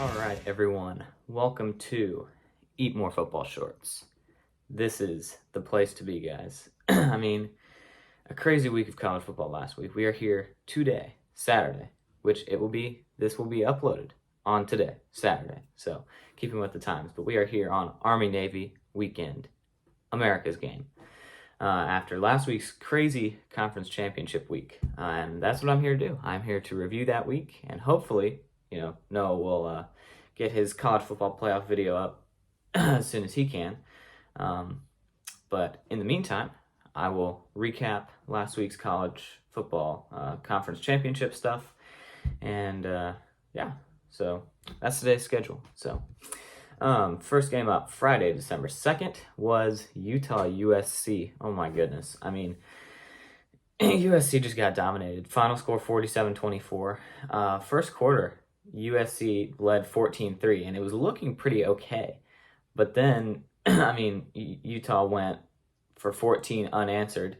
All right, everyone. Welcome to Eat More Football Shorts. This is the place to be, guys. I mean, a crazy week of college football last week. We are here today, Saturday, this will be uploaded on today, Saturday. So, keeping with the times. But we are here on Army-Navy weekend, America's game. After last week's crazy conference championship week. And that's what I'm here to do. I'm here to review that week, and hopefully, Noah will get his college football playoff video up as soon as he can. But in the meantime, I will recap last week's college football conference championship stuff. And so that's today's schedule. So first game up, Friday, December 2nd, was Utah-USC. Oh my goodness. I mean, USC just got dominated. Final score 47-24. First quarter, USC led 14-3, and it was looking pretty okay. But then, I mean, Utah went for 14 unanswered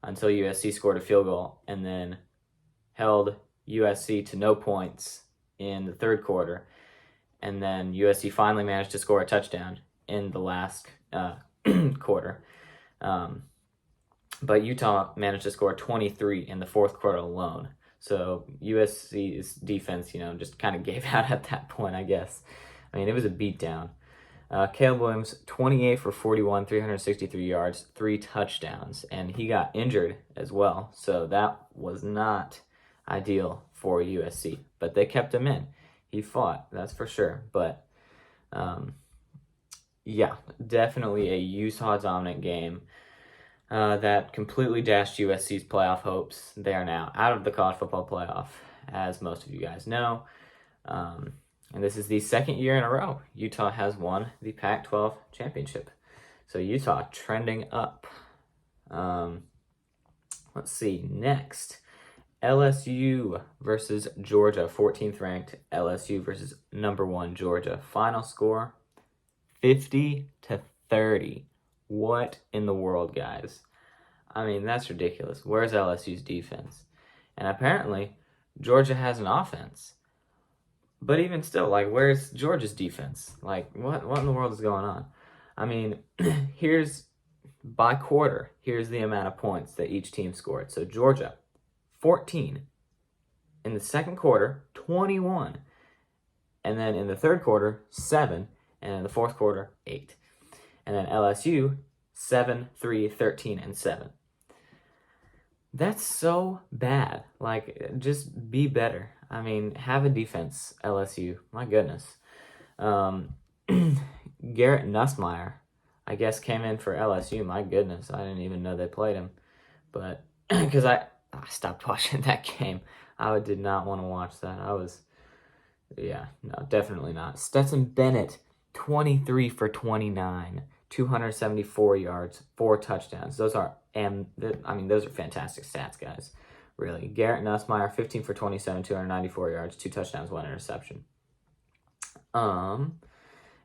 until USC scored a field goal, and then held USC to no points in the third quarter. And then USC finally managed to score a touchdown in the last quarter. But Utah managed to score 23 in the fourth quarter alone. So USC's defense, just kind of gave out at that point, I guess. I mean, it was a beatdown. Caleb Williams, 28 for 41, 363 yards, 3 touchdowns. And he got injured as well. So that was not ideal for USC. But they kept him in. He fought, that's for sure. But, definitely a Utah dominant game. That completely dashed USC's playoff hopes. They are now out of the college football playoff, as most of you guys know. And this is the second year in a row Utah has won the Pac-12 championship. So Utah trending up. Let's see, next. LSU versus Georgia, 14th ranked LSU versus number 1 Georgia. Final score, 50-30. What in the world, guys? I mean, that's ridiculous. Where's LSU's defense? And apparently, Georgia has an offense. But even still, where's Georgia's defense? What in the world is going on? I mean, by quarter, here's the amount of points that each team scored. So Georgia, 14. In the second quarter, 21. And then in the third quarter, 7. And in the fourth quarter, 8. And then LSU, 7, 3, 13, and 7. That's so bad. Just be better. I mean, have a defense, LSU. My goodness. Garrett Nussmeier, I guess, came in for LSU. My goodness, I didn't even know they played him. But, because I stopped watching that game. I did not want to watch that. Definitely not. Stetson Bennett, 23 for 29, 274 yards, 4 touchdowns. Those are fantastic stats, guys. Really. Garrett Nussmeier, 15 for 27, 294 yards, 2 touchdowns, 1 interception. And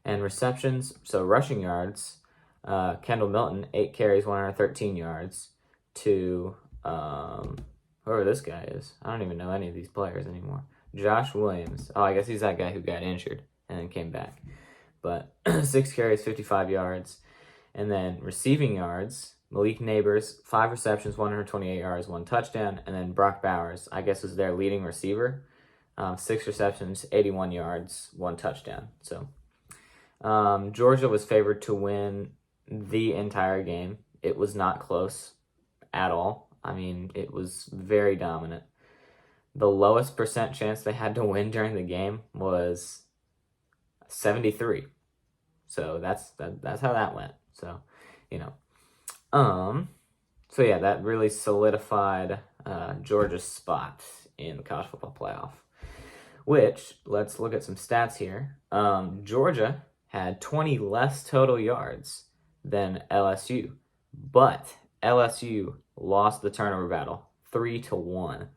receptions, so rushing yards, Kendall Milton, 8 carries, 113 yards to whoever this guy is. I don't even know any of these players anymore. Josh Williams. Oh, I guess he's that guy who got injured and then came back. But 6 carries, 55 yards. And then receiving yards, Malik Neighbors, 5 receptions, 128 yards, 1 touchdown. And then Brock Bowers, I guess, was their leading receiver. 6 receptions, 81 yards, 1 touchdown. So Georgia was favored to win the entire game. It was not close at all. I mean, it was very dominant. The lowest percent chance they had to win during the game was 73. So that's how that went. So, that really solidified Georgia's spot in the college football playoff. Which, let's look at some stats here. Georgia had 20 less total yards than LSU, but LSU lost the turnover battle 3-1.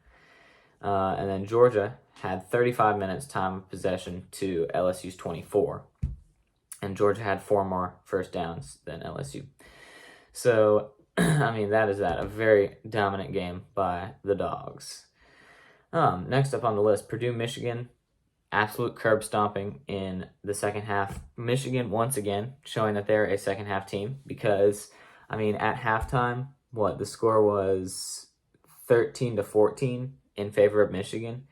And then Georgia had 35 minutes time of possession to LSU's 24. And Georgia had 4 more first downs than LSU. So, that is a very dominant game by the Dogs. Next up on the list, Purdue, Michigan. absolute curb stomping in the second half. Michigan, once again, showing that they're a second half team because, I mean, at halftime, the score was 13-14 in favor of Michigan.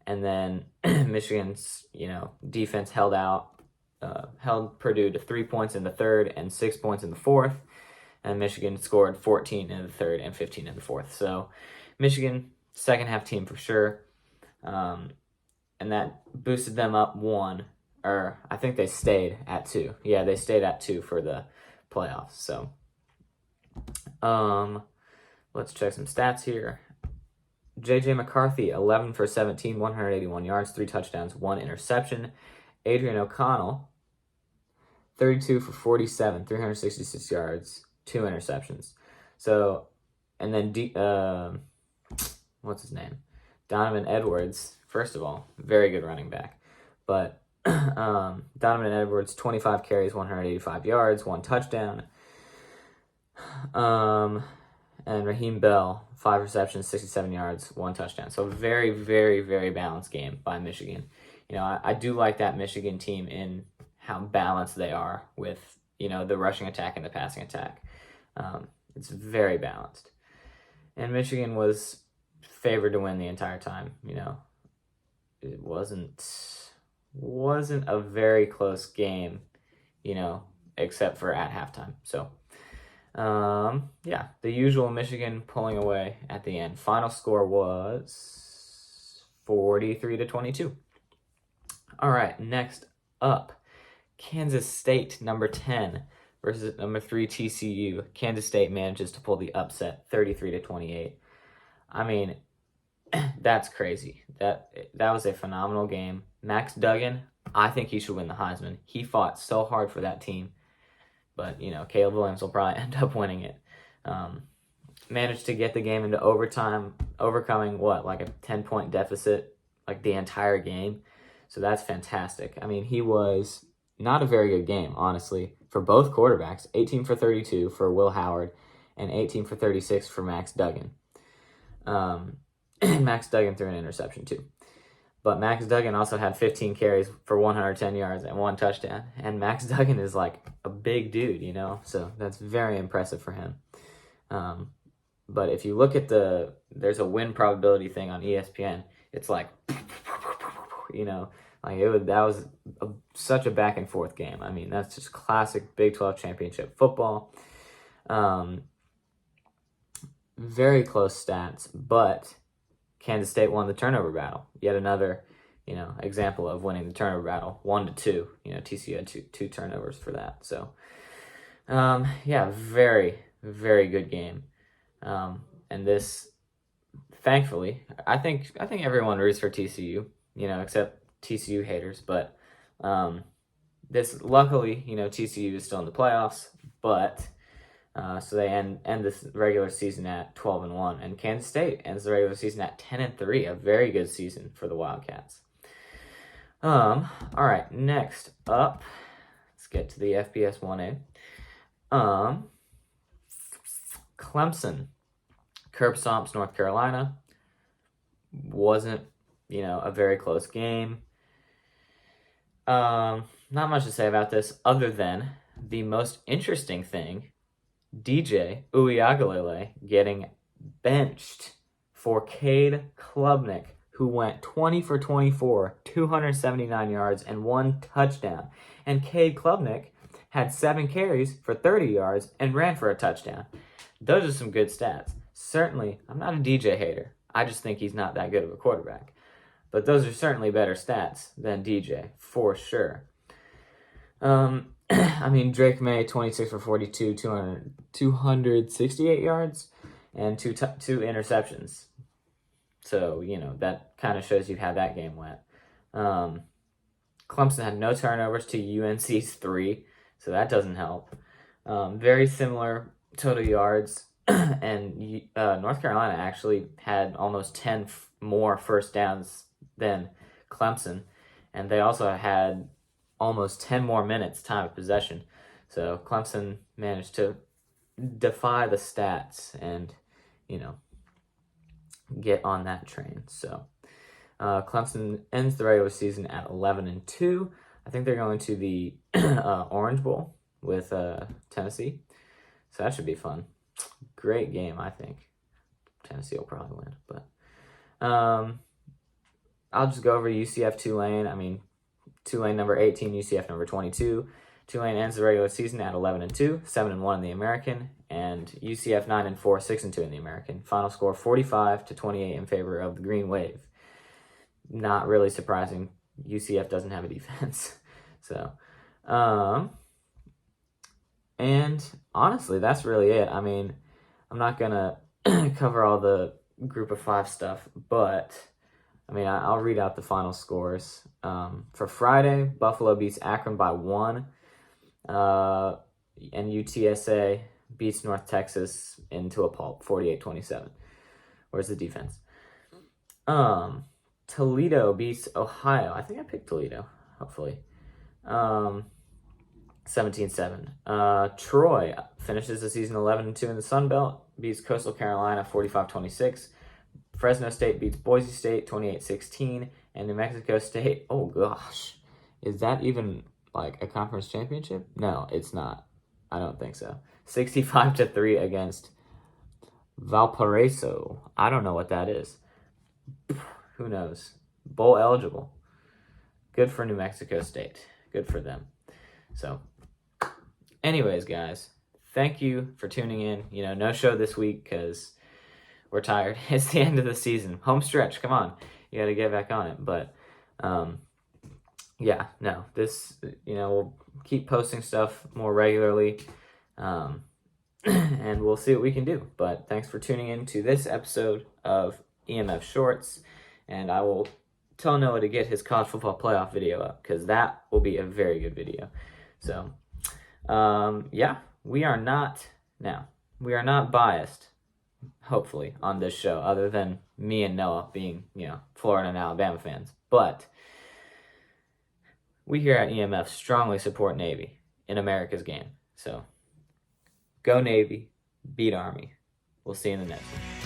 And then Michigan's, defense held Purdue to 3 points in the third and 6 points in the fourth. And Michigan scored 14 in the third and 15 in the fourth. So Michigan, second half team for sure. And that boosted them up 1, or I think they stayed at 2. Yeah, they stayed at 2 for the playoffs. So let's check some stats here. J.J. McCarthy, 11 for 17, 181 yards, 3 touchdowns, 1 interception. Adrian O'Connell, 32 for 47, 366 yards, 2 interceptions. So, and then what's his name? Donovan Edwards, first of all, very good running back. But Donovan Edwards, 25 carries, 185 yards, 1 touchdown. And Raheem Bell, 5 receptions, 67 yards, 1 touchdown. So very, very, very balanced game by Michigan. I do like that Michigan team in how balanced they are with, the rushing attack and the passing attack. It's very balanced. And Michigan was favored to win the entire time. It wasn't a very close game, except for at halftime. So, the usual Michigan pulling away at the end. Final score was 43-22. All right, next up, Kansas State, number 10, versus number 3 TCU. Kansas State manages to pull the upset, 33-28. I mean, that's crazy. That was a phenomenal game. Max Duggan, I think he should win the Heisman. He fought so hard for that team. But, Caleb Williams will probably end up winning it. Managed to get the game into overtime, overcoming like a 10-point deficit, like the entire game. So that's fantastic. I mean, he was not a very good game, honestly, for both quarterbacks. 18 for 32 for Will Howard and 18 for 36 for Max Duggan. Max Duggan threw an interception too. But Max Duggan also had 15 carries for 110 yards and 1 touchdown. And Max Duggan is like a big dude, so that's very impressive for him. But if you look at there's a win probability thing on ESPN. It's like, that was such a back and forth game. I mean, that's just classic Big 12 championship football. Very close stats, but Kansas State won the turnover battle. Yet another, example of winning the turnover battle, 1-2. TCU had two turnovers for that. So, very, very good game. And this, thankfully, I think everyone roots for TCU, except TCU haters. But this, luckily, TCU is still in the playoffs, but. So they end this regular season at 12-1, and Kansas State ends the regular season at 10-3, a very good season for the Wildcats. All right, next up, let's get to the FBS 1A. Clemson, curb stomps North Carolina. Wasn't, a very close game. Not much to say about this other than the most interesting thing. DJ Uiagalelei getting benched for Cade Klubnik, who went 20 for 24, 279 yards, and 1 touchdown. And Cade Klubnik had 7 carries for 30 yards and ran for a touchdown. Those are some good stats. Certainly, I'm not a DJ hater. I just think he's not that good of a quarterback. But those are certainly better stats than DJ, for sure. Drake May, 26 for 42, 268 yards, and two interceptions. So, that kind of shows you how that game went. Clemson had no turnovers to UNC's 3, so that doesn't help. Very similar total yards, and North Carolina actually had almost 10 more first downs than Clemson, and they also had almost 10 more minutes time of possession. So Clemson managed to defy the stats and, get on that train. So Clemson ends the regular season at 11-2. I think they're going to the Orange Bowl with Tennessee, so that should be fun. Great game, I think. Tennessee will probably win, but I'll just go over UCF Tulane. I mean, Tulane number 18, UCF number 22. Tulane ends the regular season at 11-2, 7-1 in the American, and UCF 9-4, 6-2 in the American. Final score 45-28 in favor of the Green Wave. Not really surprising. UCF doesn't have a defense. So, and honestly, that's really it. I mean, I'm not going to cover all the group of 5 stuff, but I mean, I'll read out the final scores. For Friday, Buffalo beats Akron by 1, and UTSA beats North Texas into a pulp, 48-27. Where's the defense? Toledo beats Ohio. I think I picked Toledo, hopefully. 17-7. Troy finishes the season 11-2 in the Sun Belt, beats Coastal Carolina 45-26. Fresno State beats Boise State 28-16. And New Mexico State, oh gosh, is that even like a conference championship? No, it's not. I don't think so. 65-3 against Valparaiso. I don't know what that is. Who knows? Bowl eligible. Good for New Mexico State. Good for them. So, anyways, guys, thank you for tuning in. You know, no show this week because we're tired. It's the end of the season. Home stretch. Come on. You got to get back on it. But, yeah, no. This, you know, we'll keep posting stuff more regularly. And we'll see what we can do. But thanks for tuning in to this episode of EMF Shorts. And I will tell Noah to get his college football playoff video up because that will be a very good video. So, yeah, we are not biased, hopefully, on this show, other than me and Noah being, you know, Florida and Alabama fans. But we here at EMF strongly support Navy in America's game. So, go Navy, beat Army. We'll see you in the next one.